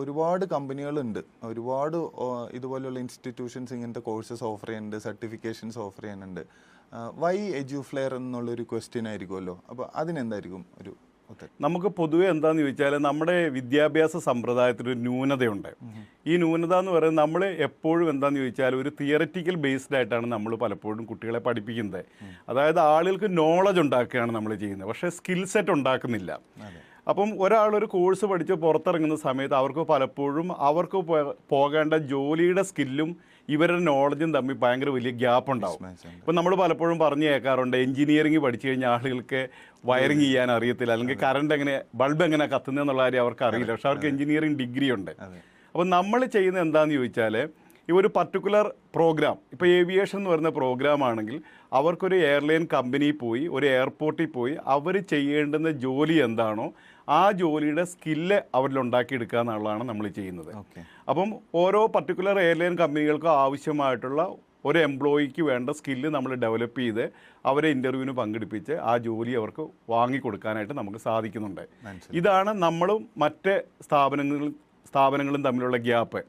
ഒരുപാട് കമ്പനികളുണ്ട്, ഒരുപാട് ഇതുപോലെയുള്ള ഇൻസ്റ്റിറ്റ്യൂഷൻസ് ഇങ്ങനത്തെ കോഴ്സസ് ഓഫർ ചെയ്യുന്നുണ്ട്, സർട്ടിഫിക്കേഷൻസ് ഓഫർ ചെയ്യുന്നുണ്ട്. വൈ എഡ്യൂഫ്ലെയർ എന്നുള്ളൊരു ക്വസ്റ്റ്യൻ ആയിരിക്കുമല്ലോ. അപ്പോൾ അതിനെന്തായിരിക്കും ഒരു ഉത്തരം? നമുക്ക് പൊതുവെ എന്താണെന്ന് ചോദിച്ചാൽ നമ്മുടെ വിദ്യാഭ്യാസ സമ്പ്രദായത്തിനൊരു ന്യൂനതയുണ്ട്. ഈ ന്യൂനത എന്ന് പറയുന്നത് നമ്മൾ എപ്പോഴും എന്താണെന്ന് ചോദിച്ചാൽ ഒരു തിയററ്റിക്കൽ ബേസ്ഡ് ആയിട്ടാണ് നമ്മൾ പലപ്പോഴും കുട്ടികളെ പഠിപ്പിക്കുന്നത്. അതായത് ആളുകൾക്ക് നോളജ് ഉണ്ടാക്കുകയാണ് നമ്മൾ ചെയ്യുന്നത്, പക്ഷേ സ്കിൽ സെറ്റ് ഉണ്ടാക്കുന്നില്ല. അപ്പം ഒരാളൊരു കോഴ്സ് പഠിച്ച് പുറത്തിറങ്ങുന്ന സമയത്ത് അവർക്ക് പലപ്പോഴും അവർക്ക് പോകേണ്ട ജോലിയുടെ സ്കില്ലും ഇവരുടെ നോളജും തമ്മിൽ ഭയങ്കര വലിയ ഗ്യാപ്പ് ഉണ്ടാവും. ഇപ്പം നമ്മൾ പലപ്പോഴും പറഞ്ഞു കേൾക്കാറുണ്ട്, എഞ്ചിനീയറിംഗ് പഠിച്ചു കഴിഞ്ഞാൽ ആളുകൾക്ക് വയറിങ് ചെയ്യാൻ അറിയത്തില്ല, അല്ലെങ്കിൽ കറണ്ട് എങ്ങനെ ബൾബ് എങ്ങനെ കത്തുന്നതെന്നുള്ള കാര്യം അവർക്ക് അറിയില്ല, പക്ഷെ അവർക്ക് എഞ്ചിനീയറിംഗ് ഡിഗ്രി ഉണ്ട്. അപ്പം നമ്മൾ ചെയ്യുന്നത് എന്താണെന്ന് ചോദിച്ചാൽ ഈ ഒരു പർട്ടിക്കുലർ പ്രോഗ്രാം, ഇപ്പോൾ ഏവിയേഷൻ എന്ന് പറയുന്ന പ്രോഗ്രാം ആണെങ്കിൽ അവർക്കൊരു എയർലൈൻ കമ്പനിയിൽ പോയി ഒരു എയർപോർട്ടിൽ പോയി അവർ ചെയ്യേണ്ടുന്ന ജോലി എന്താണോ ആ ജോലിയുടെ സ്കില്ല് അവരിലുണ്ടാക്കിയെടുക്കുക എന്നുള്ളതാണ് നമ്മൾ ചെയ്യുന്നത്. അപ്പം ഓരോ പർട്ടിക്കുലർ എയർലൈൻ കമ്പനികൾക്കും ആവശ്യമായിട്ടുള്ള ഒരു എംപ്ലോയിക്ക് വേണ്ട സ്കില്ല് നമ്മൾ ഡെവലപ്പ് ചെയ്ത് അവരെ ഇൻ്റർവ്യൂവിന് പങ്കെടുപ്പിച്ച് ആ ജോലി അവർക്ക് വാങ്ങിക്കൊടുക്കാനായിട്ട് നമുക്ക് സാധിക്കുന്നുണ്ട്. ഇതാണ് നമ്മളും മറ്റ് സ്ഥാപനങ്ങളും തമ്മിലുള്ള ഗ്യാപ്പ്.